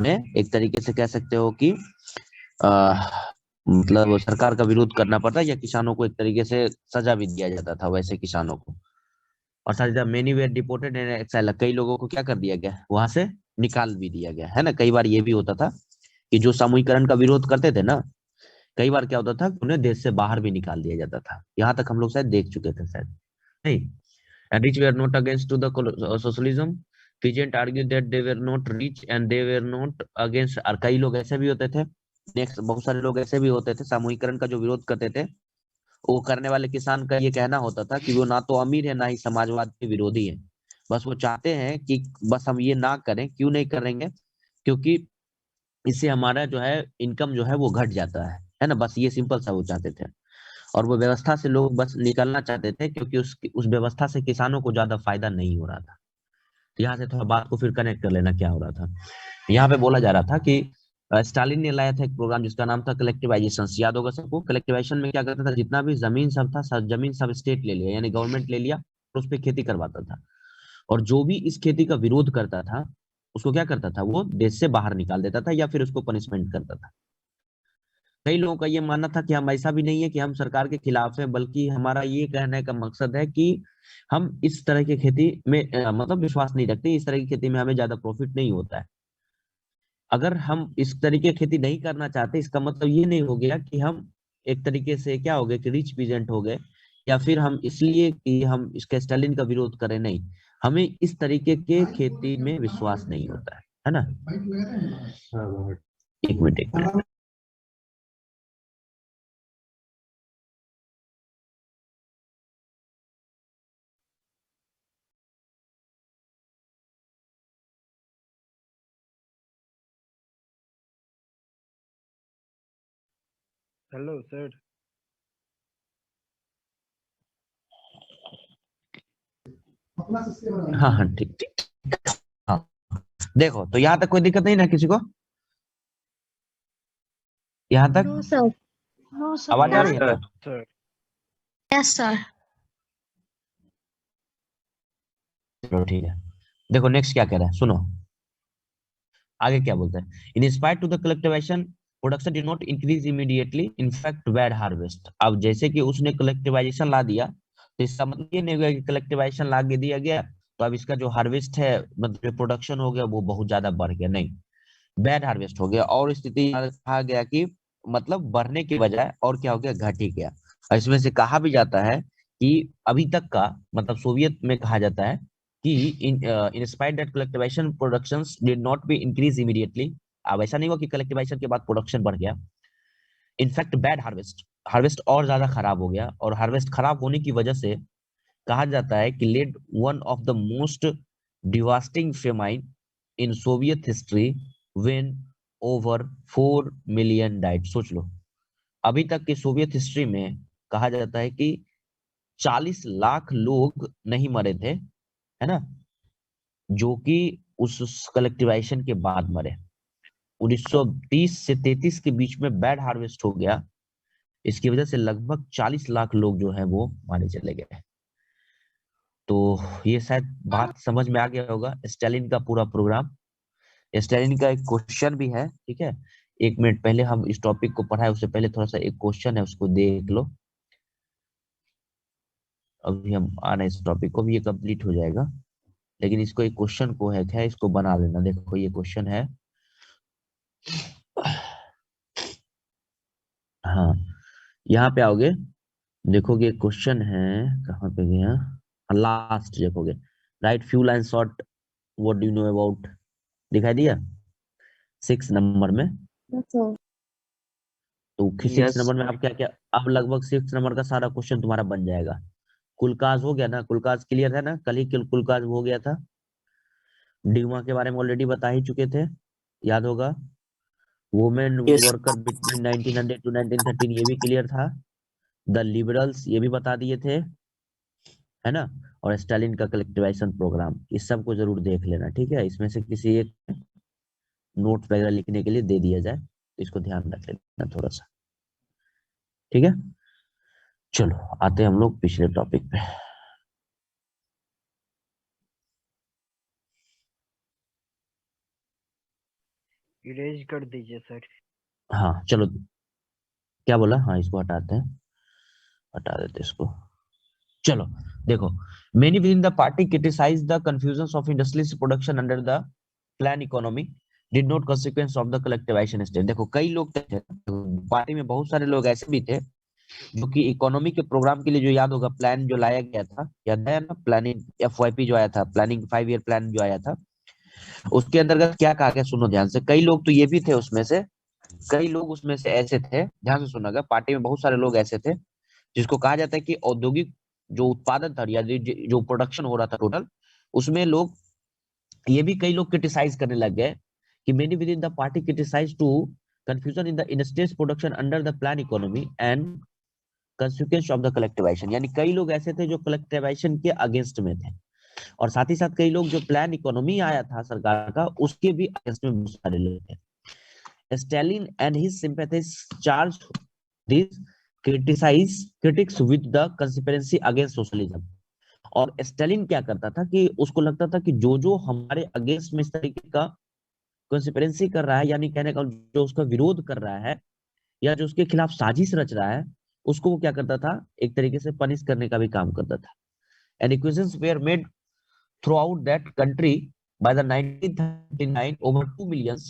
में एक तरीके से कह सकते हो कि आ, मतलब सरकार का विरोध करना पड़ता या किसानों को एक तरीके से सजा भी दिया जाता था वैसे किसानों को। और साथ ही many were deported and exile, कई लोगों को क्या कर दिया गया वहां से निकाल भी दिया गया है ना। कई बार ये भी होता था कि जो सामूहिकरण का विरोध करते थे ना, कई बार क्या होता था कि उन्हें देश से बाहर भी निकाल दिया जाता था। यहाँ तक हम लोग शायद देख चुके थे शायद, नहीं। And rich were not against to the socialism. Peasant argued that they were not rich and they were not against। और कई लोग ऐसे भी होते थे, नेक्स्ट बहुत सारे लोग ऐसे भी होते थे सामूहिकरण का जो विरोध करते थे। वो करने वाले किसान का ये कहना होता था कि वो ना तो अमीर है ना ही समाजवाद के विरोधी है। बस वो चाहते हैं कि बस हम ये ना करें। क्यों नहीं करेंगे? क्योंकि इससे हमारा जो है इनकम जो है वो घट जाता है ना। बस ये सिंपल सा वो चाहते थे। और वो व्यवस्था से लोग बस निकलना चाहते थे क्योंकि उस व्यवस्था से किसानों को ज्यादा फायदा नहीं हो रहा था। तो यहाँ से थोड़ा बात को फिर कनेक्ट कर लेना क्या हो रहा था। यहाँ पे बोला जा रहा था कि स्टालिन ने लाया था एक प्रोग्राम जिसका नाम था कलेक्टिवाइजेशन। याद होगा सबको। कलेक्टिवाइजेशन में क्या करता था, जितना भी जमीन सब था सब जमीन सब स्टेट ले लिया यानी गवर्नमेंट ले लिया और उस पर खेती करवाता था। और जो भी इस खेती का विरोध करता था उसको क्या करता था, वो देश से बाहर निकाल देता था या फिर उसको पनिशमेंट करता था। कई लोगों का ये मानना था कि हम ऐसा भी नहीं है कि हम सरकार के खिलाफ है, बल्कि हमारा ये कहने का मकसद है कि हम इस तरह की खेती में मतलब विश्वास नहीं रखते। इस तरह की खेती में हमें ज्यादा प्रॉफिट नहीं होता है। अगर हम इस तरीके की खेती नहीं करना चाहते, इसका मतलब ये नहीं हो गया कि हम एक तरीके से क्या हो गए कि रिच पीजेंट हो गए, या फिर हम इसलिए कि हम इसके स्टालिन का विरोध करें। नहीं, हमें इस तरीके के खेती में विश्वास नहीं होता है ना। एक मिनट एक मिनट। Hello, sir. हाँ हाँ ठीक ठीक। हाँ देखो, तो यहाँ तक कोई दिक्कत नहीं ना किसी को? यहाँ तक No, sir. No, sir. आवाज आ Yes, रही है sir. ना? Sir. Yes, sir. चलो ठीक है। देखो नेक्स्ट क्या कह रहा है, सुनो आगे क्या बोलते हैं। In spite to the collectivization production did not increase immediately, in fact bad harvest. अब जैसे कि उसने कलेक्टिवाइजेशन ला दिया तो इसका मतलब ये नहीं हुआ कि कलेक्टिवाइजेशन ला के दिया गया तो अब इसका जो हार्वेस्ट है मतलब जो प्रोडक्शन हो गया वो बहुत ज्यादा बढ़ गया। नहीं, बैड हार्वेस्ट हो गया। और स्थिति यहाँ कहा गया कि मतलब बढ़ने के बजाय और क्या हो गया, घट ही गया। और इसमें से कहा भी जाता है कि अभी तक का मतलब सोवियत में कहा जाता है कि in spite that collectivisation productions did not be increase immediately. अब ऐसा नहीं हुआ कि कलेक्टिवाइजेशन के बाद प्रोडक्शन बढ़ गया। इनफैक्ट बैड हार्वेस्ट, हार्वेस्ट और ज्यादा खराब हो गया। और हार्वेस्ट खराब होने की वजह से कहा जाता है कि led one of the most devastating famine in Soviet history when over 4 million died. सोच लो, अभी तक की सोवियत हिस्ट्री में कहा जाता है कि 40 लाख लोग नहीं मरे थे, है ना, जो कि उस कलेक्टिवाइजेशन के बाद मरे। 1930 से 33 के बीच में बैड हार्वेस्ट हो गया। इसकी वजह से लगभग 40 लाख लोग जो है वो मारे चले गए। तो ये शायद बात समझ में आ गया होगा स्टालिन का पूरा प्रोग्राम। स्टालिन का एक क्वेश्चन भी है, ठीक है। 1 मिनट पहले हम इस टॉपिक को पढ़ाए उससे पहले थोड़ा सा एक क्वेश्चन है उसको देख लो। अभी हम आ रहे हैं इस टॉपिक को भी, ये कंप्लीट हो जाएगा। लेकिन इसको एक क्वेश्चन को है क्या, इसको बना लेना। देखो ये क्वेश्चन है, हाँ यहाँ पे आओगे देखोगे क्वेश्चन है, कहाँ पे गया, लास्ट देखोगे। Right fuel and short what do you know about, दिखाई दिया 6 नंबर में। Yes, sir. तो 6 Yes. नंबर में अब क्या क्या, अब लगभग 6 नंबर का सारा क्वेश्चन तुम्हारा बन जाएगा। कुलकाज हो गया ना, कुलकाज क्लियर है ना, कल ही कुलकाज हो गया था। डिगमा के बारे में ऑलरेडी बता ही चुके थे, याद होगा। Women yes worker between 1900 to 1913 ये भी क्लियर था। द लिबरल्स ये भी बता दिए थे, है ना। और स्टालिन का कलेक्टिवाइजेशन प्रोग्राम, इस सब को जरूर देख लेना, ठीक है। इसमें से किसी एक नोट वगैरह लिखने के लिए दे दिया जाए तो इसको ध्यान रख लेना थोड़ा सा, ठीक है। चलो आते हैं हम लोग पिछले टॉपिक पे। इरेज कर दीजिए सर। हाँ चलो, क्या बोला? हाँ इसको हटाते हैं, हटा देते इसको। चलो देखो, many within the party criticize the confusion of industrial production under the plan economy did not consequence of the collective action state. देखो कई लोग थे पार्टी में, बहुत सारे लोग ऐसे भी थे जो कि इकोनॉमी के प्रोग्राम के लिए, जो याद होगा प्लान जो लाया गया था, याद है ना, प्लानिंग FYP जो आया था, प्लानिंग 5 ईयर प्लान जो आया था, उसके अंतर्गत क्या कहा गया सुनो ध्यान से। कई लोग तो ये भी थे उसमें से, कई लोग उसमें से ऐसे थे, ध्यान से सुनागा, पार्टी में बहुत सारे लोग ऐसे थे जिसको कहा जाता है कि औद्योगिक जो उत्पादन था या जो प्रोडक्शन हो रहा था टोटल, उसमें लोग, ये भी कई लोग क्रिटिसाइज करने लग गए कि many within the party criticize to confusion in the industrial production under the plan economy and consequence of the collective action. यानी कई लोग ऐसे थे जो कलेक्टिव एक्शन के अगेंस्ट में थे, और साथ ही साथ कई लोग जो प्लान इकोनॉमी आया था सरकार का, उसके भी अगेंस्ट में बहुत सारे लोग थे। Stalin and his sympathist charge this criticise critics with the conspiracy against socialism. और स्टालिन क्या करता था कि उसको लगता था कि जो जो हमारे अगेंस्ट में इस तरीके का कंस्पिरेसी कर रहा है, यानी कहने का जो उसका विरोध कर रहा है या जो उसके खिलाफ साजिश रच रहा है, उसको वो क्या करता था, एक तरीके से पनिश करने का भी काम करता था। And acquisitions were made throughout that country by the 1939 over 2 millions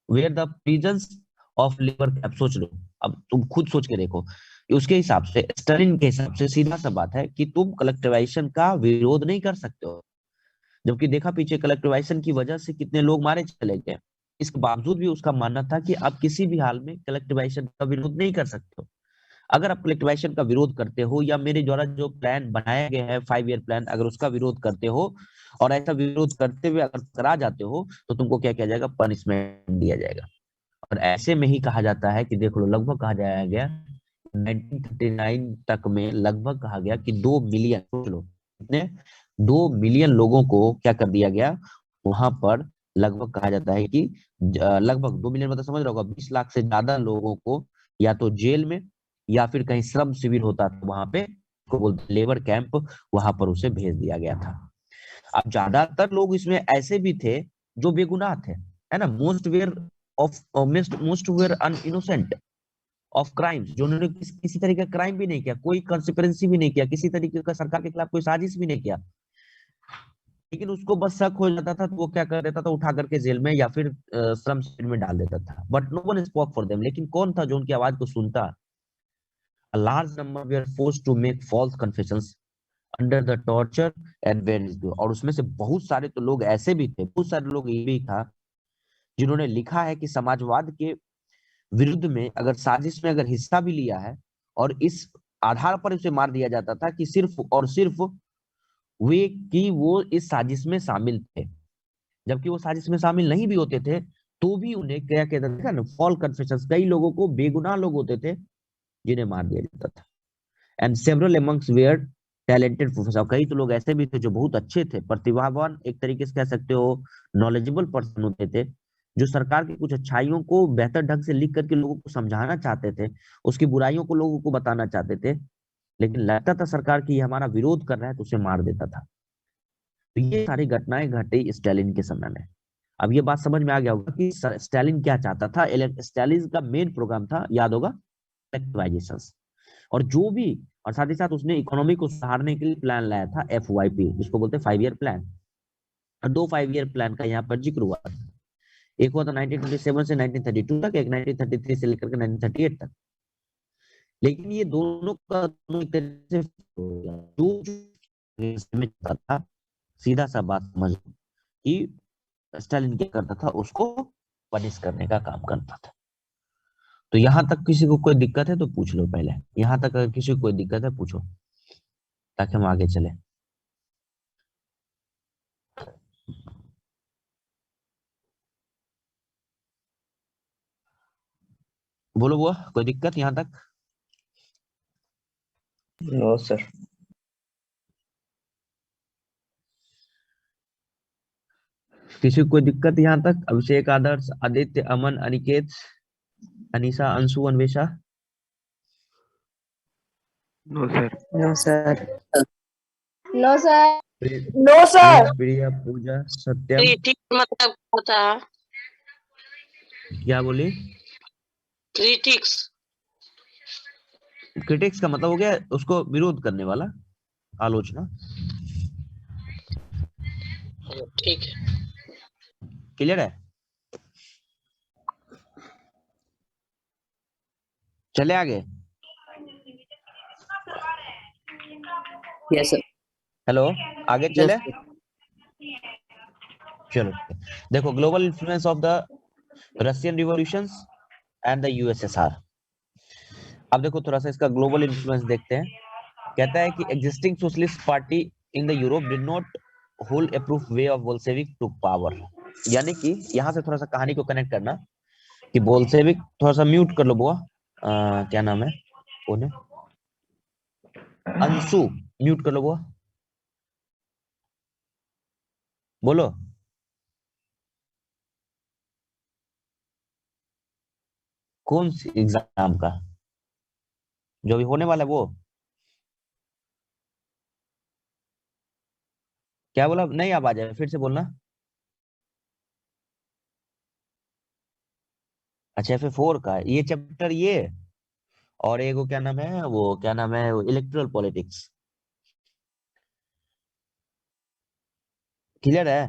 where the prisons of labor camp। सोच लो, अब तुम खुद सोच के देखो, उसके हिसाब से, स्टालिन के हिसाब से सीधा सा बात है कि तुम कलेक्टिवाइजेशन का विरोध नहीं कर सकते हो, जबकि देखा पीछे कलेक्टिवाइजेशन की वजह से कितने लोग मारे चले गए। इसके बावजूद भी उसका मानना था कि आप किसी भी हाल में कलेक्टिवाइजेशन का विरोध नहीं कर सकते हो। अगर आप कलेक्टिवाइजेशन का विरोध करते हो या मेरे द्वारा जो प्लान बनाया गया है 5 ईयर प्लान, अगर उसका विरोध करते हो और ऐसा विरोध करते हुए अगर करा जाते हो, तो तुमको क्या किया जाएगा, पनिशमेंट दिया जाएगा। और ऐसे में ही कहा जाता है कि देख लो, लगभग कहा जाया गया 1939 तक में, लगभग कहा गया कि 2 मिलियन, सोच लो कितने, 2 मिलियन लोगों को क्या कर दिया गया वहां पर। लगभग कहा जाता है कि लगभग 2 मिलियन, मतलब समझ रहे होगा, 20 लाख से ज्यादा लोगों को या तो जेल में या फिर कहीं श्रम शिविर होता था वहां पे, को बोलते लेबर कैंप, वहां पर उसे भेज दिया गया था। अब ज्यादातर लोग इसमें ऐसे भी थे जो बेगुनाह थे, है ना, most were of most were an innocent of crimes, जो उन्होंने किसी तरीके का क्राइम भी नहीं किया, कोई कंस्पिरेसी भी नहीं किया, किसी तरीके का सरकार के खिलाफ कोई साजिश भी नहीं किया, लेकिन उसको बस शक हो जाता था तो वो क्या कर देता था, उठा करके जेल में या फिर श्रम शिविर में डाल देता था। But no one spoke for them. लेकिन कौन था जो उनकी आवाज को सुनता? A large number were forced to make false confessions under the torture and various guilt। और उसमें से बहुत सारे तो लोग ऐसे भी थे, बहुत सारे लोग ये भी था जिन्होंने लिखा है कि समाजवाद के विरुद्ध में अगर साजिश में अगर हिस्सा भी लिया है, और इस आधार पर उसे मार दिया जाता था कि सिर्फ और सिर्फ वे कि वो इस साजिश में शामिल थे, जबकि वो साजिश में शामिल नहीं भी होते थे, तो भी उन्हें क्या कहते थे ना, फॉल कन्फेशंस। कई लोगों को, बेगुनाह लोग होते थे, जिन्हें मार दिया जाता था। And several amongst were talented professor. कई तो लोग ऐसे भी थे जो बहुत अच्छे थे, प्रतिभावान, एक तरीके से कह सकते हो नॉलेजेबल पर्सन होते थे, जो सरकार की कुछ अच्छाइयों को बेहतर ढंग से लिख करके लोगों को समझाना चाहते थे, उसकी बुराइयों को लोगों को बताना चाहते थे, लेकिन लगता था सरकार की ये हमारा विरोध कर रहा है तो उसे मार देता था। तो ये सारी घटनाएं घटी स्टालिन के समय में। अब ये बात समझ में आ गया होगा कि स्टालिन क्या चाहता था। स्टालिन का मेन प्रोग्राम था, याद होगा, कलेक्टिवाइजेशन। और जो भी, और साथ ही साथ उसने इकोनॉमी को सुधारने के लिए प्लान लाया था FYP, जिसको बोलते हैं 5 ईयर प्लान। और 2 5 ईयर प्लान का यहाँ पर जिक्र हुआ था। एक हुआ था 1927 से 1932 तक, एक 1933 से लेकर के 1938 तक। लेकिन ये दोनों का दोनों एक तरह से जो था, सीधा सा बात समझ कि स्टालिन क्या करता था, उसको पनिश करने का काम करता था। तो यहां तक किसी को कोई दिक्कत है तो पूछ लो पहले, यहां तक अगर किसी को कोई दिक्कत है पूछो, ताकि हम आगे चले। बोलो बुआ, कोई दिक्कत यहाँ तक? No sir. किसी को कोई दिक्कत यहाँ तक? Abhishek, Adarsh, Aditya, Aman, Aniket, Anisha, Anshu, Anvesha? No sir. No sir. No sir. No sir. Priya, Puja, Satyam? ठीक मतलब होता है। क्या बोली? क्रिटिक्स। क्रिटिक्स का मतलब हो गया उसको विरोध करने वाला, आलोचना। ठीक है। क्लियर है? चले आगे। Yes sir. हेलो, आगे यस चले। सर। चलो देखो, global influence of the Russian revolutions and the USSR. अब देखो थोड़ा सा इसका ग्लोबल इन्फ्लुएंस देखते हैं। कहता है कि existing socialist party in the Europe did not hold a proof way of bolshevik took power। यानी कि यहां से थोड़ा सा कहानी को कनेक्ट करना कि बोल्शेविक, थोड़ा सा म्यूट कर लो बुआ। क्या नाम है कौन है? अंशु, म्यूट कर लो बुआ, बोलो। कौन सी एग्जाम का? जो भी होने वाला है वो? क्या बोला? नहीं आवाज है, फिर से बोलना। अच्छा, F4 का ये चैप्टर, ये और एगो क्या नाम है, वो क्या नाम है, इलेक्ट्रल पॉलिटिक्स। क्लियर है?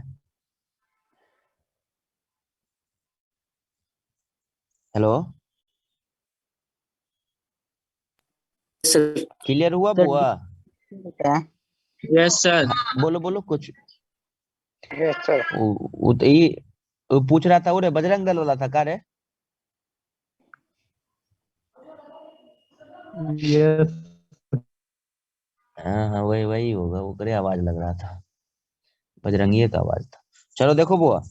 Hello, sir. क्लियर हुआ सर बुआ? Yes sir. बोलो बोलो कुछ। Yes sir. वो पूछ रहा था, वो रे बजरंग दल वाला था का रे? यस। हाँ हाँ, वही वही होगा, वो करे आवाज लग रहा था, बजरंगी का आवाज था। चलो देखो बुआ,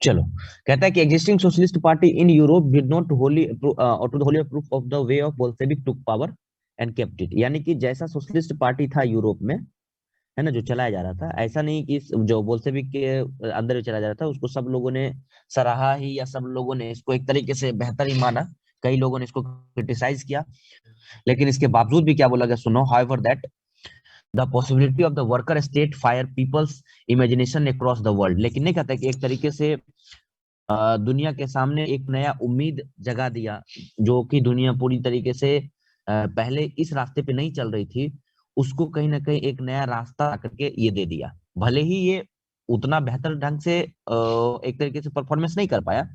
चलो। कहता है कि existing socialist party in Europe did not Holi proof of the way of Bolshevik took power and kept it. यानी कि जैसा सोशलिस्ट पार्टी था यूरोप में, है ना, जो चलाया जा रहा था, ऐसा नहीं कि जो बोल्शेविक के अंदर चलाया जा रहा था उसको सब लोगों ने सराहा ही, या सब लोगों ने इसको एक तरीके से बेहतर ही माना। कई लोगों ने इसको क्रिटिसाइज किया, लेकिन इसके बावजूद भी क्या बोला गया, सुनो। However that the possibility of the worker state fire people's imagination across the world. लेकिन नहीं कहता कि एक तरीके से दुनिया के सामने एक नया उम्मीद जगा दिया, जो कि दुनिया पूरी तरीके से पहले इस रास्ते पे नहीं चल रही थी, उसको कहीं ना कहीं एक नया रास्ता करके ये दे दिया। भले ही ये उतना बेहतर ढंग से एक तरीके से परफॉर्मेंस नहीं कर पाया,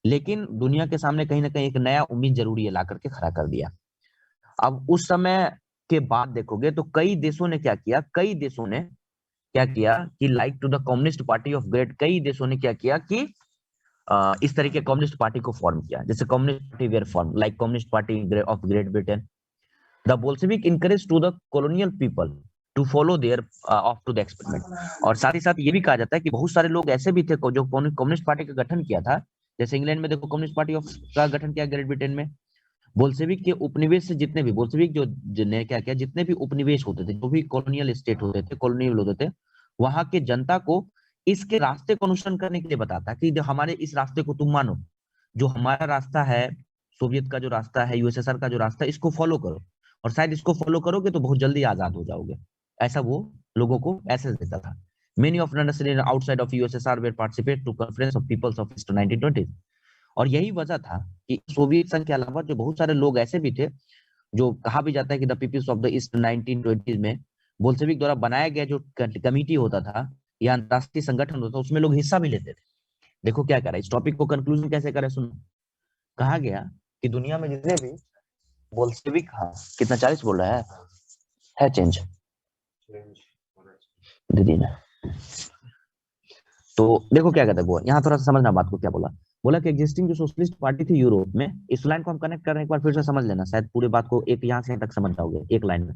लेकिन दुनिया के सामने कहीं ना कहीं एक नया उम्मीद जरूरी है ला करके खड़ा कर दिया। अब उस समय के बाद देखोगे तो कई देशों ने क्या किया, कई देशों ने क्या किया कि like to the communist party of great, कई देशों ने क्या किया कि इस तरीके कम्युनिस्ट पार्टी को फॉर्म किया। जैसे communist party were form like communist party of great Britain. The Bolshevik encourage to the colonial people to follow their of to the experiment. और साथ ही साथ ये भी कहा जाता है कि बहुत सारे लोग ऐसे भी थे जो कम्युनिस्ट पार्टी का गठन किया था। जैसे इंग्लैंड में देखो कम्युनिस्ट पार्टी ऑफ का गठन किया, ग्रेट ब्रिटेन में बोल्शेविक के उपनिवेश से जितने भी बोल्शेविक ने क्या किया, जितने भी उपनिवेश होते थे, जो भी कॉलोनियल स्टेट होते थे, कॉलोनियल होते थे, वहां के जनता को इसके रास्ते को अनुसरण करने के लिए बताता कि हमारे इस रास्ते को तुम मानो, जो हमारा रास्ता है, सोवियत का जो रास्ता है, यूएसएसआर का जो रास्ता है, इसको फॉलो करो, और शायद इसको फॉलो करोगे तो बहुत जल्दी आजाद हो जाओगे। ऐसा वो लोगों को मैसेज देता था। Many of outside of USSR were participate to conference of peoples of 1920। और यही वजह था कि सोवियत संघ के अलावा जो बहुत सारे लोग ऐसे भी थे, जो कहा भी जाता है कि the peoples of the east 1920 में बोल्शेविक द्वारा बनाया गया जो कमिटी होता था या अंतरराष्ट्रीय संगठन होता था, उसमें लोग हिस्सा भी लेते थे। देखो क्या करा, इस टॉपिक को कंक्लूजन कैसे करें, सुनो। कहा गया कि दुनिया में जितने भी बोल्शेविक, हाँ कितना 40 बोल रहा है चेंज दीदी ने। तो देखो क्या कहता है वो, यहाँ थोड़ा सा समझना बात को। क्या बोला, बोला कि एग्जिस्टिंग जो सोशलिस्ट पार्टी थी यूरोप में, इस लाइन को हम कनेक्ट कर रहे हैं, एक बार फिर से समझ लेना, शायद पूरे बात को एक यहाँ से यहाँ तक समझ जाओगे एक लाइन में।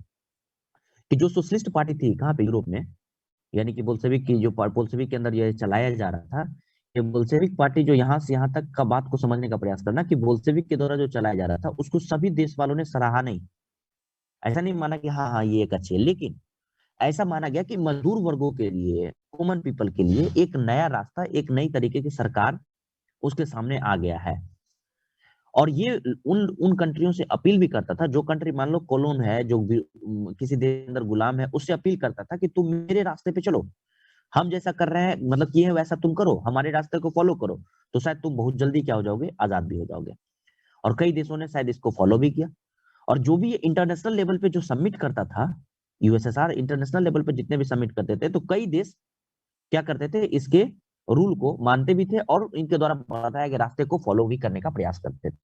कि जो सोशलिस्ट पार्टी थी कहाँ पे, यूरोप में, यानी कि बोल्शेविक की जो बोल्शेविक के अंदर ये चलाया जा रहा था, ये बोल्शेविक पार्टी जो यहाँ से यहाँ तक का बात को समझने का प्रयास करना, कि बोल्शेविक के द्वारा जो चलाया जा रहा था उसको सभी देश वालों ने सराहा नहीं। ऐसा नहीं माना कि हाँ हाँ ये एक अच्छी है, लेकिन ऐसा माना गया कि मजदूर वर्गों के लिए, कॉमन पीपल के लिए एक नया रास्ता, एक नई तरीके की सरकार उसके सामने आ गया है। और ये उन उन कंट्रियों से अपील भी करता था, जो कंट्री मान लो कॉलोन है, जो किसी देश के अंदर गुलाम है, उससे अपील करता था कि तुम मेरे रास्ते पे चलो, हम जैसा कर रहे हैं, मतलब किए है वैसा तुम करो, हमारे रास्ते को फॉलो करो, तो शायद तुम बहुत जल्दी क्या हो जाओगे, आजाद भी हो जाओगे। और कई देशों ने शायद इसको फॉलो भी किया। और जो भी इंटरनेशनल लेवल पे जो सबमिट करता था, यूएसएसआर इंटरनेशनल लेवल पे जितने भी सबमिट करते थे, तो कई देश क्या करते थे, इसके रूल को मानते भी थे और इनके द्वारा बताए गए रास्ते को फॉलो भी करने का प्रयास करते थे।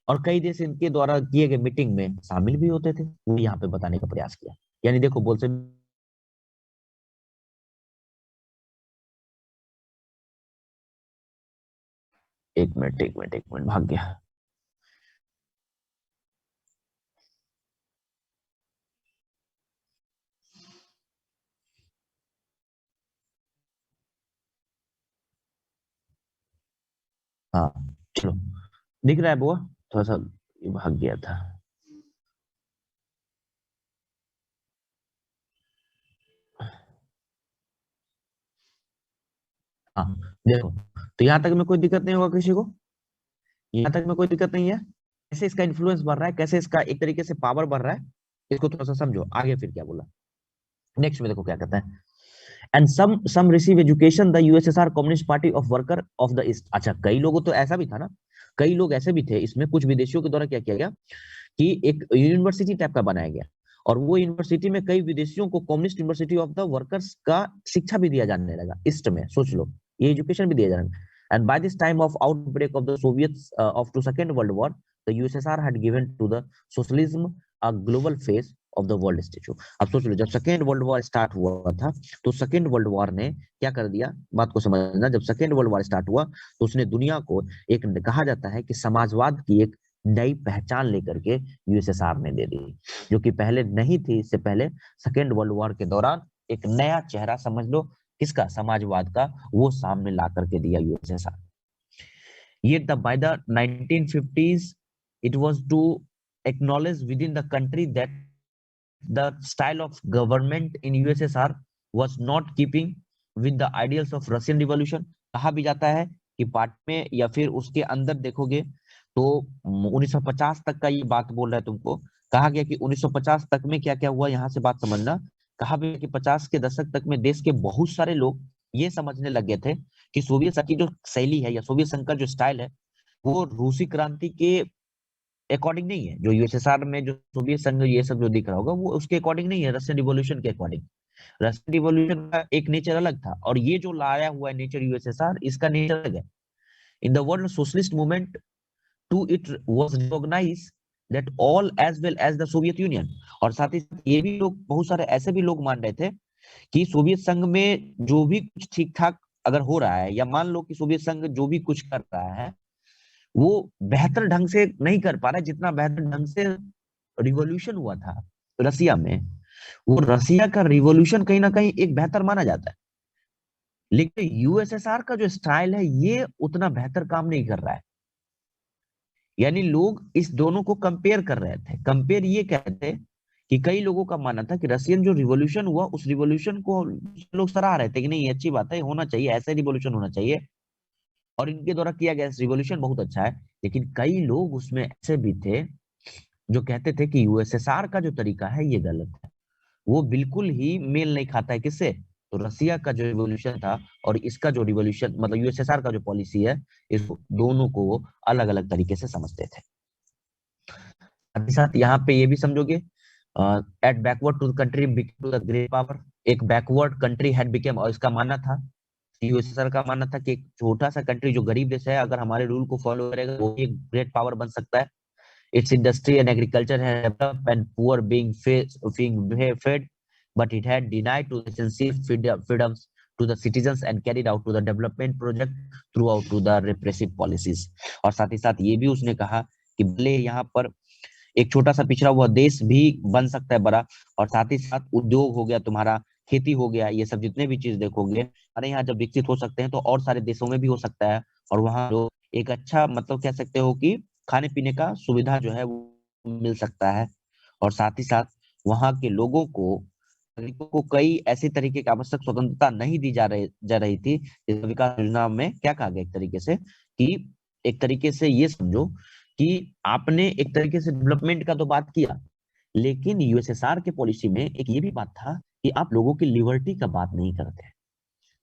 और कई देश इनके द्वारा किए गए मीटिंग में शामिल भी होते थे, वो यहाँ पे बताने का प्रयास किया। यानी देखो बोल से एक मिनट भाग गया। हाँ चलो, दिख रहा है बुआ, थोड़ा सा ये भाग गया था। हाँ देखो, तो यहाँ तक में कोई दिक्कत नहीं होगा किसी को, यहाँ तक में कोई दिक्कत नहीं है। कैसे इसका इन्फ्लुएंस बढ़ रहा है, कैसे इसका एक तरीके से पावर बढ़ रहा है, इसको थोड़ा सा समझो। आगे फिर क्या बोला, नेक्स्ट में देखो क्या कहता है। And some receive education the USSR communist party of worker of the east. अच्छा, कई लोगों तो ऐसा भी था ना, कई लोग ऐसे भी थे इसमें, कुछ विदेशियों के द्वारा क्या किया गया कि एक यूनिवर्सिटी टाइप का बनाया गया, और वो यूनिवर्सिटी में कई विदेशियों को communist university of the workers का शिक्षा भी दिया जाने लगा ईस्ट में, सोच लो, ये एजुकेशन भी दिया जाने। And by this time of outbreak of the Soviets of to second world war, the USSR had given to the socialism a global face of the world statue. अब सोच लो, जब सेकेंड वर्ल्ड वॉर स्टार्ट हुआ था, तो second world war ने क्या कर दिया, बात को समझना, जब सेकेंड वर्ल्ड वॉर स्टार्ट हुआ तो उसने दुनिया को एक, कहा जाता है कि समाजवाद की एक नई पहचान लेकर के यूएसएसआर ने दे दी, जो कि पहले नहीं थी। इससे पहले सेकेंड वर्ल्ड वॉर के दौरान एक नया चेहरा समझ लो किसका, समाजवाद का, वो सामने ला करके दिया USSR. Yet the by the 1950s, it was to acknowledge within the country that the style of government in USSR was not keeping with the ideals of Russian Revolution। कहा भी जाता है कि पार्ट में या फिर उसके अंदर देखोगे तो 1950 तक का ये बात बोल रहा है तुमको। कहा गया कि 1950 तक में क्या क्या हुआ, यहाँ से बात समझना। कहा भी कि 50 के दशक तक में देश के बहुत सारे लोग ये समझने लग गए थे कि सोवियत संघ की जो शैली है या सोवियत संघ का जो स्टाइल है, वो रूसी क्रांति के अकॉर्डिंग नहीं है। जो यूएसएसआर में जो सोवियत संघ ये सब जो दिख रहा होगा, वो उसके अकॉर्डिंग नहीं है, रशियन रिवॉल्यूशन के अकॉर्डिंग। रशियन रिवॉल्यूशन का एक नेचर अलग था, और ये जो लाया हुआ है नेचर यूएसएसआर, इसका नेचर अलग है। In the world socialist movement to it was recognise that all as well as the Soviet Union. और साथ ही साथ ये भी लोग, बहुत सारे ऐसे भी लोग मान रहे थे कि सोवियत संघ में जो भी कुछ ठीक ठाक अगर हो रहा है, या मान लो कि सोवियत संघ जो भी कुछ कर रहा है, वो बेहतर ढंग से नहीं कर पा रहा है जितना बेहतर ढंग से रिवॉल्यूशन हुआ था रसिया में। वो रसिया का रिवॉल्यूशन कहीं ना कहीं एक बेहतर माना जाता है, लेकिन यूएसएसआर का जो स्टाइल है, ये उतना बेहतर काम नहीं कर रहा है। यानी लोग इस दोनों को कंपेयर कर रहे थे। कंपेयर ये कहते कि कई लोगों का मानना था कि रशियन जो रिवॉल्यूशन हुआ, उस रिवॉल्यूशन को लोग सराह रहे थे कि नहीं, ये अच्छी बात है, होना चाहिए, ऐसे रिवॉल्यूशन होना चाहिए, और इनके द्वारा किया गया रिवॉल्यूशन बहुत अच्छा है। लेकिन कई लोग उसमें ऐसे भी थे जो कहते थे कि यूएसएसआर का जो तरीका है ये गलत है, वो बिल्कुल ही मेल नहीं खाता है किससे, तो रसिया का जो रिवॉल्यूशन था और इसका जो रिवॉल्यूशन, मतलब यूएसएसआर का जो पॉलिसी है, इस दोनों को वो अलग अलग तरीके से समझते थे। साथ ही साथ यहाँ पे ये भी समझोगे, at backward to the country to the great power, एक बैकवर्ड कंट्री हैड बिकेम, और इसका मानना था, यूएसएसआर का मानना था कि एक छोटा सा कंट्री जो गरीब देश है, अगर हमारे रूल को फॉलो करेगा, वो एक ग्रेट पावर बन सकता है। Its industry and agriculture had developed and poor being fed, but it had denied to the essential freedoms to the citizens and carried out to the development project throughout to the repressive policies। और साथ ही साथ ये भी उसने कहा कि भले यहाँ पर एक छोटा सा पिछड़ा हुआ देश भी बन सकता है बड़ा, और साथ ही साथ उद्योग हो गया तुम्हारा, खेती हो गया, ये सब जितने भी चीज देखोगे अरे यहाँ जब विकसित हो सकते हैं, तो और सारे देशों में भी हो सकता है। और वहाँ लोग एक अच्छा, मतलब कह सकते हो कि खाने पीने का सुविधा जो है वो मिल सकता है। और साथ ही साथ वहाँ के लोगों को कई ऐसे तरीके की आवश्यक स्वतंत्रता नहीं दी जा रही थी, जिस विकास योजना में क्या कहा गया एक तरीके से कि एक तरीके से ये समझो कि आपने एक तरीके से डेवलपमेंट का तो बात किया, लेकिन यूएसएसआर के पॉलिसी में एक ये भी बात था कि आप लोगों की लिबर्टी का बात नहीं करते।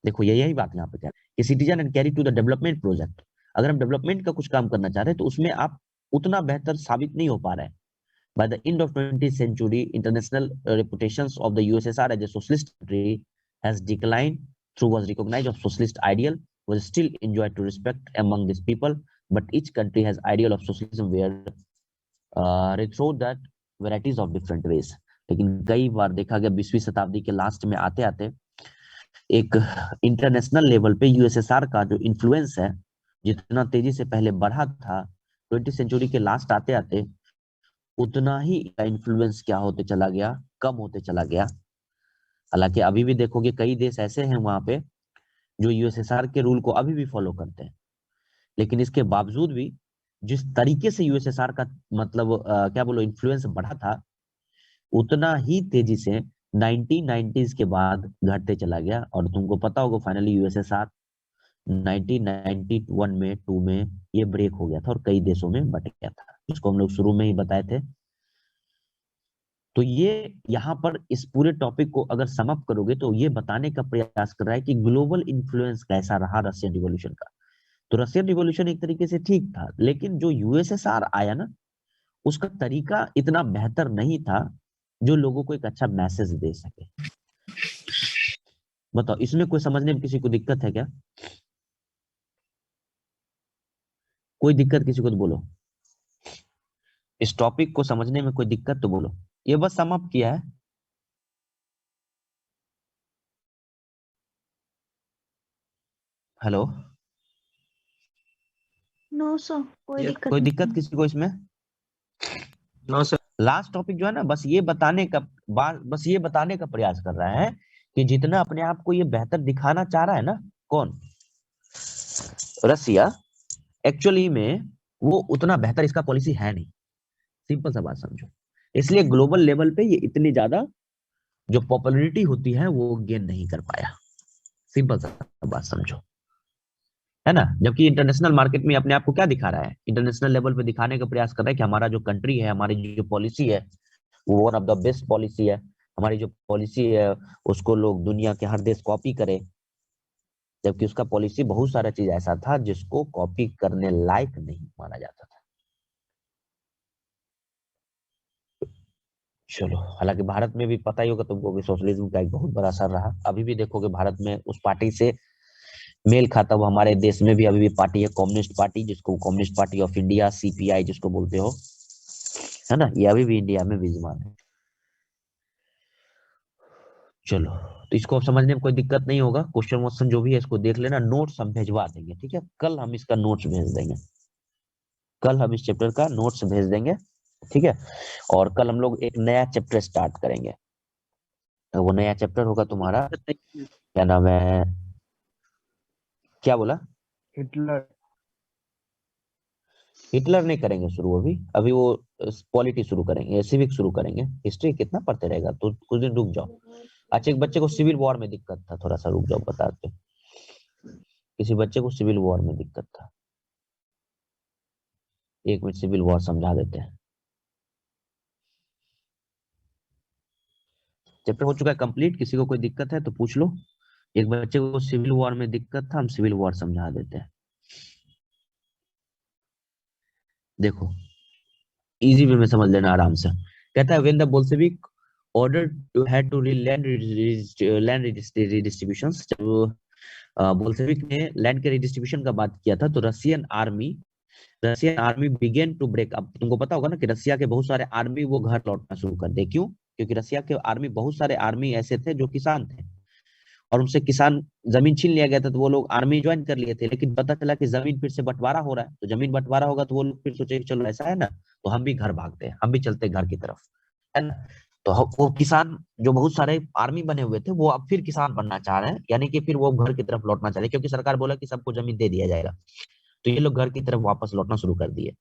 देखो यही बात यहाँ पे क्या है कि citizen and carry to the development project, अगर हम डेवलपमेंट का कुछ काम करना चाह रहे हैं तो उसमें आप उतना बेहतर साबित नहीं हो पा रहे हैं। By the end of 20th century, international reputations of the USSR as a socialist country has declined. Through was recognized of socialist ideal was still enjoyed to respect among these people, but each country has ideal of socialism where through that varieties of different ways. लेकिन कई बार देखा गया 20वीं शताब्दी के last में आते आते एक इंटरनेशनल लेवल पे यूएसएसआर का जो इन्फ्लुएंस है जितना तेजी से पहले बढ़ा था, 20th सेंचुरी के लास्ट आते आते उतना ही इन्फ्लुएंस क्या होते चला गया, कम होते चला गया। हालांकि अभी भी देखोगे कई देश ऐसे हैं वहां पे जो यूएसएसआर के रूल को अभी भी फॉलो करते हैं, लेकिन इसके बावजूद भी जिस तरीके से यूएसएसआर का मतलब क्या बोलो इन्फ्लुएंस बढ़ा था, उतना ही तेजी से 1990s के बाद घटते चला गया। और तुमको पता होगा फाइनली यूएसएसआर 1991 में 2 में ये ब्रेक हो गया था और कई देशों में बट गया था, जिसको हम लोग शुरू में ही बताए थे। तो ये यहाँ पर इस पूरे टॉपिक को अगर समअप करोगे तो ये बताने का प्रयास कर रहा है कि ग्लोबल इन्फ्लुएंस कैसा रहा रशियन रिवॉल्यूशन का। तो रशियन रिवॉल्यूशन एक तरीके से ठीक था, लेकिन जो यूएसएसआर आया ना, उसका तरीका इतना बेहतर नहीं था जो लोगों को एक अच्छा मैसेज दे सके। बताओ इसमें कोई समझने में किसी को दिक्कत है क्या? कोई दिक्कत किसी को तो बोलो, इस टॉपिक को समझने में कोई दिक्कत तो बोलो। ये बस समअप किया है। हेलो, नो सर, कोई दिक्कत किसी को इसमें? No sir. लास्ट टॉपिक जो है ना, बस ये बताने का प्रयास कर रहा है कि जितना अपने आप को ये बेहतर दिखाना चाह रहा है ना, कौन? रसिया, एक्चुअली में वो उतना बेहतर इसका पॉलिसी है नहीं। सिंपल सा बात समझो, इसलिए ग्लोबल लेवल पे ये इतनी ज्यादा जो पॉपुलैरिटी होती है वो गेन नहीं कर पाया। सिंपल सा बात समझो, है ना। जबकि इंटरनेशनल मार्केट में अपने आप को क्या दिखा रहा है, इंटरनेशनल लेवल पे दिखाने का प्रयास कर रहा है कि हमारा जो कंट्री है, हमारी जो पॉलिसी है वो one of the best policy है। हमारी जो पॉलिसी है उसको लोग दुनिया के हर देश कॉपी करे, जबकि उसका पॉलिसी बहुत सारा चीज ऐसा था जिसको कॉपी करने लायक नहीं माना जाता था। चलो, हालांकि भारत में भी पता ही होगा तुमको कि सोशलिज्म का एक बहुत बड़ा असर रहा। अभी भी देखोगे भारत में उस पार्टी से मेल खाता हुआ हमारे देश में भी अभी भी पार्टी है, कम्युनिस्ट पार्टी, जिसको communist party of India, CPI जिसको बोलते हो, है ना, ये अभी भी इंडिया में विद्यमान है। चलो, तो इसको अब समझने में कोई दिक्कत नहीं होगा। क्वेश्चन वोश्चन जो भी है इसको देख लेना, नोट्स हम भेजवा देंगे, ठीक है। कल हम इसका नोट्स भेज देंगे, कल हम इस चैप्टर का नोट्स भेज देंगे, ठीक है। और कल हम लोग एक नया चैप्टर स्टार्ट करेंगे। तो वो नया चैप्टर होगा तुम्हारा, क्या नाम है, क्या बोला? हिटलर। हिटलर नहीं करेंगे शुरू अभी, अभी वो पॉलिटी शुरू करेंगे, सिविक शुरू करेंगे। हिस्ट्री कितना पढ़ते रहेगा, तो कुछ दिन रुक जाओ। अच्छा, एक बच्चे को सिविल वॉर में दिक्कत था, थोड़ा सा रुक जाओ बताते। किसी बच्चे को सिविल वॉर में दिक्कत था, 1 मिनट सिविल वॉर समझा देते हैं। चैप्टर हो चुका है कंप्लीट, किसी को कोई दिक्कत है तो पूछ लो। एक बच्चे को सिविल वॉर में दिक्कत था, हम सिविल वॉर समझा देते हैं। देखो इजी वे में समझ लेना आराम से। कहता है when the Bolshevik order to had to land redistributions, जब बोल्शेविक ने लैंड के रिडिस्ट्रीब्यूशन का बात किया था तो Russian army began to break. अब तुमको पता होगा ना कि रसिया के बहुत सारे आर्मी वो घर लौटना शुरू कर दे। क्यों? क्योंकि रसिया के आर्मी, बहुत सारे आर्मी ऐसे थे जो किसान थे और उनसे किसान जमीन छीन लिया गया था, तो वो लोग आर्मी ज्वाइन कर लिए थे। लेकिन पता चला कि जमीन फिर से बंटवारा हो रहा है, तो जमीन बंटवारा होगा तो वो लोग फिर सोचे चलो ऐसा है ना, तो हम भी घर भागते हैं, हम भी चलते हैं घर की तरफ, है ना। तो वो किसान जो बहुत सारे आर्मी बने हुए थे वो अब फिर किसान बनना चाह रहे हैं, यानी कि फिर वो घर की तरफ लौटना चाह रहे हैं, क्योंकि सरकार बोला कि सबको जमीन दे दिया जाएगा। तो ये लोग घर की तरफ वापस लौटना शुरू कर दिए।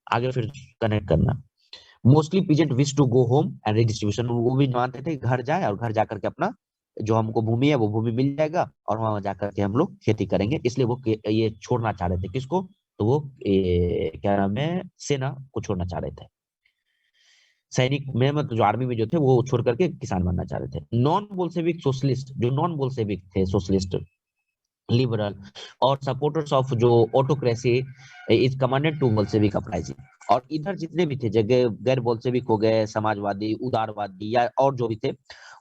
आगे फिर कनेक्ट करना, mostly peasant wish to go home and redistribution, वो भी मानते थे घर जाए और घर जाकर के अपना जो हमको भूमि है वो भूमि मिल जाएगा और वहां जाकर के हम लोग खेती करेंगे, इसलिए वो ये छोड़ना चाह रहे थे। किसको? तो वो क्या नाम है, सेना को छोड़ना चाह रहे थे। सैनिक में मतलब जो आर्मी में जो थे वो छोड़ करके किसान बनना चाह रहे थे। नॉन बोल्शेविक सोशलिस्ट, जो नॉन बोल्शेविक थे सोशलिस्ट लिबरल और सपोर्टर्स ऑफ जो autocracy is commanded to Bolshevik uprising. और इधर जितने भी थे जगह गैर बोल्शेविक हो गए, समाजवादी, उदारवादी या और जो भी थे,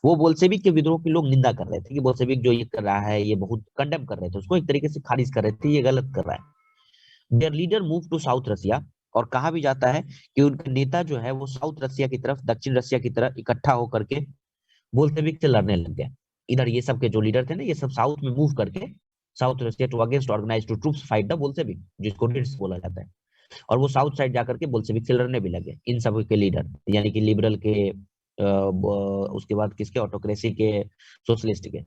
वो बोल्शेविक के विद्रोह की लोग निंदा कर रहे थे कि बोल्शेविक जो ये कर रहा है ये बहुत कंडेम कर रहे थे उसको, एक तरीके से खारिज कर रहे थे, ये गलत कर रहा है। Their leader move to south Russia, और कहा भी जाता है कि उनके नेता जो है वो साउथ रसिया की तरफ, दक्षिण रसिया की तरफ इकट्ठा होकर के बोल्शेविक से लड़ने लग गए। इधर ये सब के जो लीडर थे ना, ये सब साउथ में मूव करके south Russia to against organised to troops fight the Bolshevik, जिसको डिट्स बोला जाता है। और वो साउथ साइड जाकर के बोल्शेविक से लड़ने भी लगे, इन सब के लीडर, यानी कि लिबरल के, उसके बाद किसके, ऑटोक्रेसी के, सोशलिस्ट के।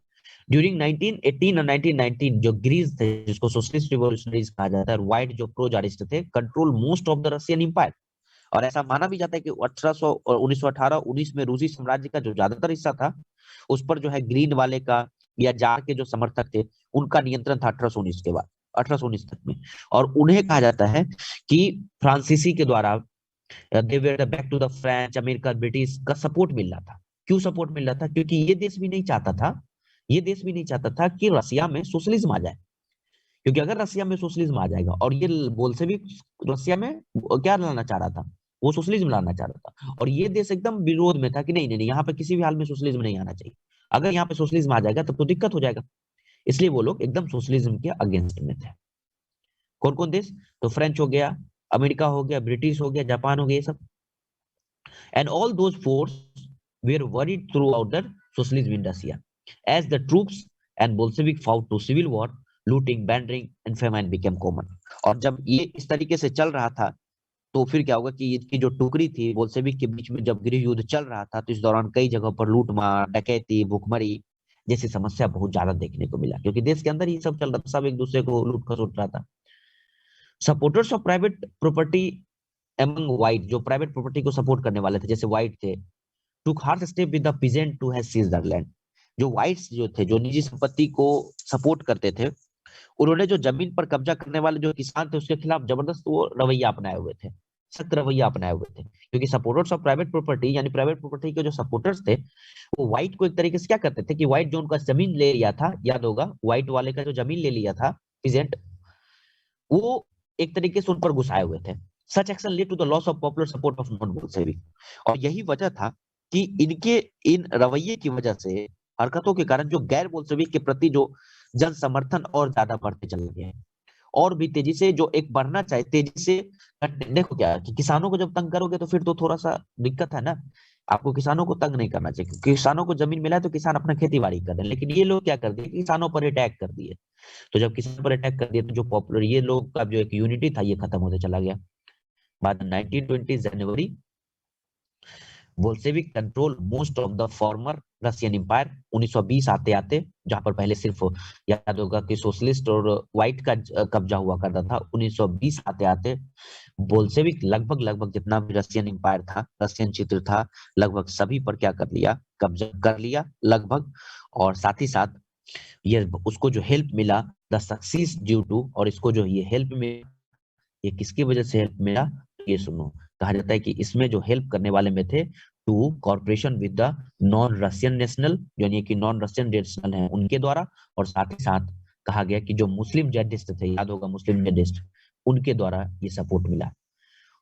ड्यूरिंग 1918 और 1919 जो ग्रीस थे, जिसको सोशलिस्ट रिवॉल्यूशनरीज कहा जाता है, व्हाइट जो प्रो जारिस्ट थे, control most of the Russian empire. और ऐसा माना भी जाता है कि 1800 और 1918-19 में रूसी साम्राज्य का जो ज्यादातर हिस्सा था उस पर जो है ग्रीन वाले का या जार के जो समर्थक थे उनका नियंत्रण था 1819 के बाद, 1819 तक में। और उन्हें कहा जाता है कि फ्रांसीसी के द्वारा they were back to the French, America, British का सपोर्ट मिल रहा था। क्यों सपोर्ट मिल रहा था? क्योंकि ये देश भी नहीं चाहता था, ये देश भी नहीं चाहता था कि रसिया में सोशलिज्म आ जाए। क्योंकि अगर रसिया में सोशलिज्म आ जाएगा, और ये बोल्शेविक रसिया में क्या लाना चाह रहा था, वो सोशलिज्म लाना चाह रहा था, और ये देश एकदम विरोध में था कि नहीं नहीं नहीं, यहाँ पे किसी भी हाल में सोशलिज्म नहीं आना चाहिए, अगर यहाँ पे सोशलिज्म आ जाएगा तब तो दिक्कत हो जाएगा। इसलिए वो लोग एकदम सोशलिज्म के अगेंस्ट में थे। कौन कौन देश? तो फ्रेंच हो गया, अमेरिका हो गया, ब्रिटिश हो गया, जापान हो गया, ये सब। And all those force were varied throughout the socialism in Russia as the troops and Bolshevik fought to civil war, looting, banditry and famine became common. और जब ये इस तरीके से चल रहा था तो फिर क्या होगा कि इसकी जो टुकड़ी थी बोल्शेविक के बीच में, जब गृह युद्ध चल रहा था तो इस दौरान कई जगहों पर लूटमार, डकैती, भुखमरी जैसी समस्या बहुत ज्यादा देखने को मिला, क्योंकि देश के अंदर ही सब चल रहा था, सब एक दूसरे को लूट खसोट रहा था। Supporters of private property among white, जो प्राइवेट प्रॉपर्टी को सपोर्ट करने वाले थे जैसे व्हाइट थे, took harsh step with the peasant to have seized the land. जो व्हाइट्स जो थे, जो निजी संपत्ति को सपोर्ट करते थे, उन्होंने जो जमीन पर कब्जा करने वाले जो किसान थे उसके खिलाफ जबरदस्त वो रवैया अपनाए हुए थे, सख्त रवैया अपनाए हुए थे। क्योंकि सपोर्टर्स ऑफ प्राइवेट प्रॉपर्टी, यानी प्राइवेट प्रॉपर्टी के जो सपोर्टर्स थे, वो व्हाइट को एक तरीके से क्या करते थे कि व्हाइट जो उनका जमीन ले लिया था, याद होगा, व्हाइट वाले का जो जमीन ले लिया था पीजेंट, वो एक तरीके से उन पर घुसाए हुए थे। Such action lead to the loss of popular support of non Bolshevik. और यही वजह था कि इनके इन रवैये की वजह से, हरकतों के कारण, जो गैर बोल्शेविक के प्रति जो जन समर्थन और ज्यादा बढ़ते चले गए, और भी तेजी से जो एक बढ़ना चाहिए, तेजी से। देखो क्या कि किसानों को जब तंग करोगे तो फिर तो थोड़ा सा दिक्कत है ना। आपको किसानों को तंग नहीं करना चाहिए, क्योंकि किसानों को जमीन मिला है तो किसान अपना खेती बाड़ी कर रहे हैं, लेकिन ये लोग क्या कर दिए, किसानों पर अटैक कर दिए। तो जब किसान पर अटैक कर दिए तो जो पॉपुलर ये लोग का जो एक यूनिटी था ये खत्म होते चला गया। बाद 1920 जनवरी, Bolshevik control most of the former Russian empire. 1920 आते आते, जहां पर पहले सिर्फ याद होगा कि सोशलिस्ट और व्हाइट का कब्जा हुआ करता था, 1920 आते आते बोल्शेविक लगभग लगभग जितना भी रशियन एम्पायर था, रशियन क्षेत्र था, लगभग सभी पर क्या कर लिया, कब्जा कर लिया लगभग। और साथ ही साथ ये उसको जो हेल्प मिला, द सक्सेस ड्यू टू, और इसको जो ये हेल्प मिला, ये किसकी वजह से हेल्प मिला, ये सुनो। कहा जाता है कि इसमें जो हेल्प करने वाले में थे to corporation with the non Russian national, यानी कि नॉन रशियन नेशनल है उनके द्वारा, और साथ ही साथ कहा गया कि जो मुस्लिम जेडिस्ट थे, याद होगा मुस्लिम जेडिस्ट, उनके द्वारा ये सपोर्ट मिला।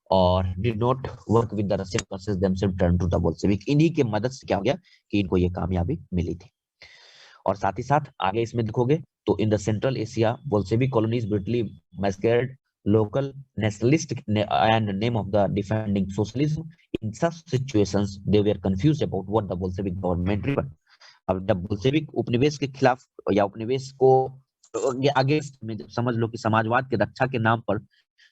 और did not work with the Russian forces themselves turn to the Bolshevik. इन्हीं के मदद से क्या हो गया कि इनको ये कामयाबी मिली थी। और साथ ही साथ आगे इसमें देखोगे तो in the central Asia Bolshevik colonies brutally massacred local nationalist and name of the defending socialism. In such situations they were confused about what the Bolshevik government required. अब जब बोल्शेविक उपनिवेश के खिलाफ या उपनिवेश को अगेंस्ट में, जब समझ लो कि समाजवाद के रक्षा के नाम पर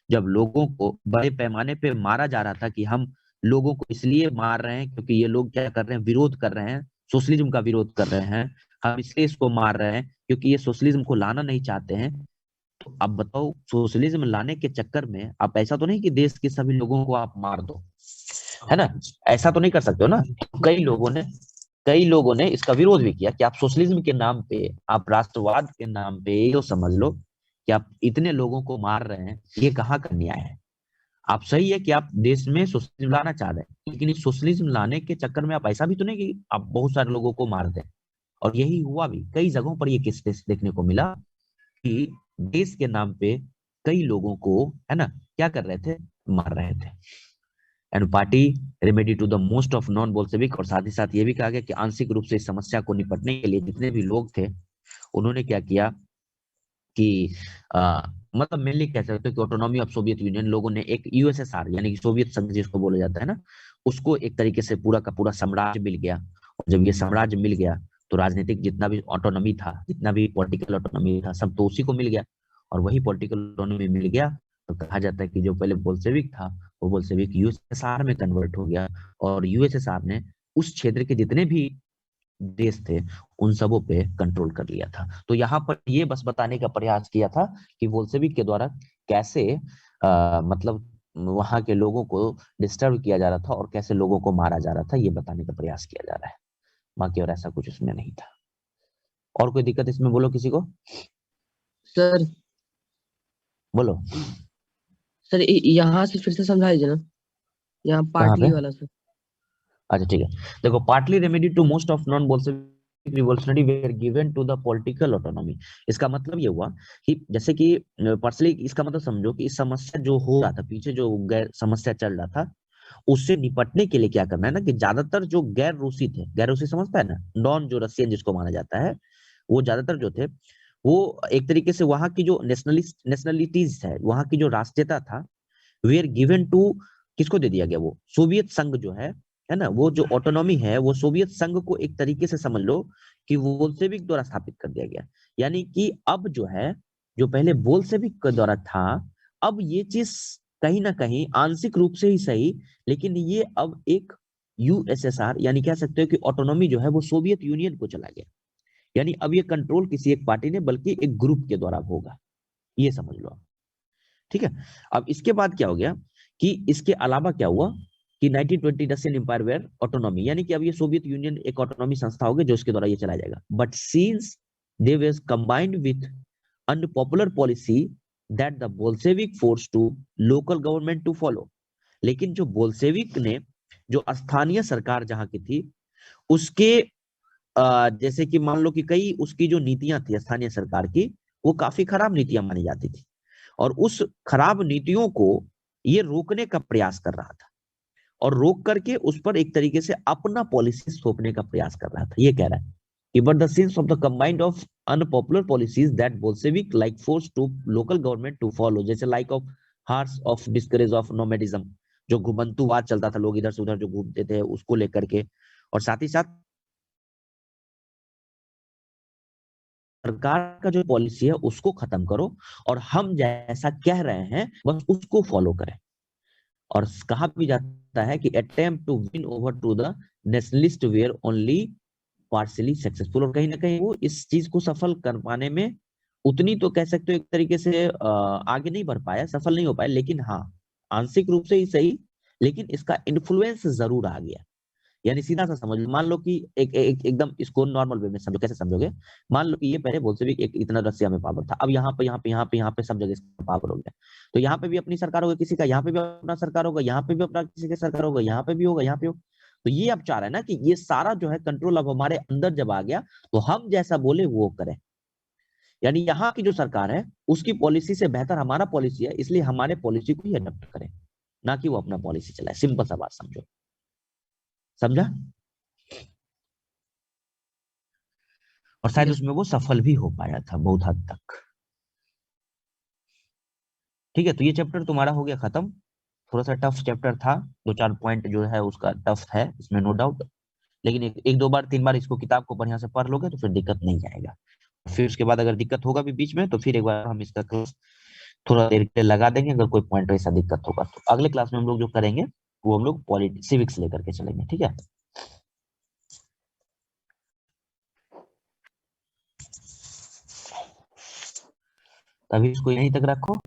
जब लोगों को बड़े पैमाने पे मारा जा रहा था कि हम लोगों को इसलिए मार रहे हैं क्योंकि ये लोग क्या कर रहे हैं, विरोध कर रहे हैं, सोशलिज्म का विरोध कर रहे हैं, हम इसलिए इसको मार रहे हैं क्योंकि ये सोशलिज्म को लाना नहीं चाहते हैं। तो अब बताओ, सोशलिज्म लाने के चक्कर में आप ऐसा तो नहीं कि देश के सभी लोगों को आप मार दो, है ना, ऐसा तो नहीं कर सकते हो ना। कई लोगों ने इसका विरोध भी किया कि आप सोशलिज्म के नाम पे, आप राष्ट्रवाद के नाम पे, ये तो समझ लो कि आप इतने लोगों को मार रहे हैं, ये कहाँ का न्याय है। आप सही है कि आप देश में सोशलिज्म लाना चाह रहे हैं, लेकिन इस सोशलिज्म लाने के चक्कर में आप ऐसा भी तो नहीं कि आप बहुत सारे लोगों को मार दें। और यही हुआ भी, कई जगहों पर ये केस देखने को मिला कि देश के नाम पे कई लोगों को, है ना, क्या कर रहे थे, मार रहे थे। And party remedy to the most of non Bolshevik, और साथ ही साथ ये भी कहा गया कि आंशिक रूप से इस समस्या को निपटने के लिए जितने भी लोग थे, उन्होंने क्या किया कि मतलब मेनली कह सकते हो कि ऑटोनॉमी ऑफ सोवियत यूनियन, लोगों ने एक यूएसएसआर यानी कि सोवियत संघ जिसको बोला जाता है ना, उसको एक तरीके से पूरा का पूरा साम्राज्य मिल गया। और जब ये साम्राज्य मिल गया तो राजनीतिक जितना भी ऑटोनॉमी था, जितना भी पॉलिटिकल ऑटोनॉमी था, सब तो उसी को मिल गया। और वही पॉलिटिकल ऑटोनॉमी मिल गया तो कहा जाता है कि जो पहले बोल्शेविक था वो बोल्शेविक यूएसएसआर में कन्वर्ट हो गया, और यूएसएसआर ने उस क्षेत्र के जितने भी देश थे उन सबों पे कंट्रोल कर लिया था। तो यहाँ पर ये बस बताने का प्रयास किया था कि बोल्शेविक के द्वारा कैसे मतलब वहां के लोगों को डिस्टर्ब किया जा रहा था और कैसे लोगों को मारा जा रहा था, ये बताने का प्रयास किया जा रहा है। बाकी और ऐसा कुछ उसमें नहीं था। और कोई दिक्कत इसमें बोलो किसी को, सर बोलो। सर यहाँ से फिर से समझा दीजिए ना, यहाँ कहाँ पार्टली पे? वाला सर। अच्छा ठीक है, देखो, partly remedy to most of non Bolshevik revolutionary were given to the political autonomy. इसका मतलब ये हुआ कि जैसे कि पर्सनली इसका मतलब समझो कि इस समस्या जो हो रहा था पीछे, जो गैर समस्या चल रहा था, उससे निपटने के लिए क्या करना है ना, कि ज्यादातर जो गैर रूसी थे, गैर रूसी समझता है ना, नॉन जो रशियन जिसको माना जाता है, वो ज्यादातर जो थे, वो एक तरीके से वहां की जो नेशनलिटीज है, वहां की जो राष्ट्रीयता था, वेयर गिवन टू, किसको दे दिया गया, वो सोवियत संघ जो है ना, वो जो ऑटोनॉमी है वो सोवियत संघ को एक तरीके से समझ लो कि बोल्शेविक द्वारा स्थापित कर दिया गया। यानी कि अब जो है, जो पहले बोल्शेविक के द्वारा था, अब ये चीज कहीं ना कहीं आंशिक रूप से ही सही, लेकिन ये अब एक यूएसएसआर यानी कह सकते हो कि ऑटोनॉमी जो है वो सोवियत यूनियन को चला गया। यानी अब ये कंट्रोल किसी एक पार्टी ने बल्कि एक ग्रुप के द्वारा होगा, ये समझ लो आप। ठीक है, अब इसके बाद क्या हो गया कि इसके अलावा क्या हुआ कि 1920 रशियन एम्पायर वेयर ऑटोनॉमी, यानी कि अब ये सोवियत यूनियन एक ऑटोनॉमी संस्था होगी जो इसके द्वारा ये चलाया जाएगा। But since they was combined with unpopular policy that the Bolshevik force to local government to follow. लेकिन जो बोल्शेविक ने, जो स्थानीय सरकार जहां की थी, उसके जैसे कि मान लो कि कई उसकी जो नीतियां थी स्थानीय सरकार की, वो काफी खराब नीतियां मानी जाती थी, और उस खराब नीतियों को ये रोकने का प्रयास कर रहा था, और रोक करके उस पर एक तरीके से अपना पॉलिसी थोपने का प्रयास कर रहा था। ये कह रहा है कि but the sins of the combined of unpopular policies that Bolshevik like force to local government to follow, जैसे like of horse of discourage of nomadism, जो घुमंतुवाद चलता था, लोग इधर से उधर जो घूमते थे, उसको लेकर के, और साथ ही साथ सरकार का जो पॉलिसी है उसको खत्म करो, और हम जैसा कह रहे हैं बस उसको फॉलो करें। और कहा भी जाता है कि attempt to win over to the nationalist were only partially successful, और कहीं ना कहीं वो इस चीज को सफल कर पाने में उतनी तो कह सकते हो एक तरीके से आगे नहीं बढ़ पाया, सफल नहीं हो पाया, लेकिन हाँ आंशिक रूप से ही सही, लेकिन इसका इन्फ्लुएंस जरूर आ गया। यानी सीधा सा समझ लो, मान लो कि एकदम इसको नॉर्मल वे में समझो, कैसे समझोगे, मान लो कि ये पहले बोल्शेविक एक इतना रसिया में पावर था, अब यहाँ पे सब जगह इसका पावर हो गया, तो यहाँ पे भी अपनी सरकार होगी किसी का, यहाँ पे भी अपना सरकार होगा, यहाँ पे भी अपना किसी का सरकार होगा, यहाँ पे भी होगा, यहाँ पे होगा। तो ये अब चाह रहे हैं ना कि ये सारा जो है कंट्रोल अब हमारे अंदर जब आ गया तो हम जैसा बोले वो करें। यानी यहाँ की जो सरकार है उसकी पॉलिसी से बेहतर हमारा पॉलिसी है, इसलिए हमारे पॉलिसी को ही अडॉप्ट करें, ना कि वो अपना पॉलिसी चलाए। सिंपल सा बात समझो, समझा? और शायद यस उसमें वो सफल भी हो पाया था बहुत हद तक। ठीक है, तो ये चैप्टर तुम्हारा हो गया खत्म। थोड़ा सा टफ चैप्टर था, दो चार पॉइंट जो है उसका टफ है इसमें, नो डाउट, लेकिन एक दो बार तीन बार इसको किताब को बढ़िया से पढ़ लोगे तो फिर दिक्कत नहीं आएगा। फिर उसके बाद अगर दिक्कत होगा भी बीच में तो फिर एक बार हम इसका क्लास थोड़ा देर के लिए लगा देंगे, अगर कोई पॉइंट वैसा दिक्कत होगा तो अगले क्लास में हम लोग जो करेंगे वो हम लोग पॉलिटिक्स सिविक्स लेकर के चलेंगे। ठीक है, तभी इसको यहीं तक रखो।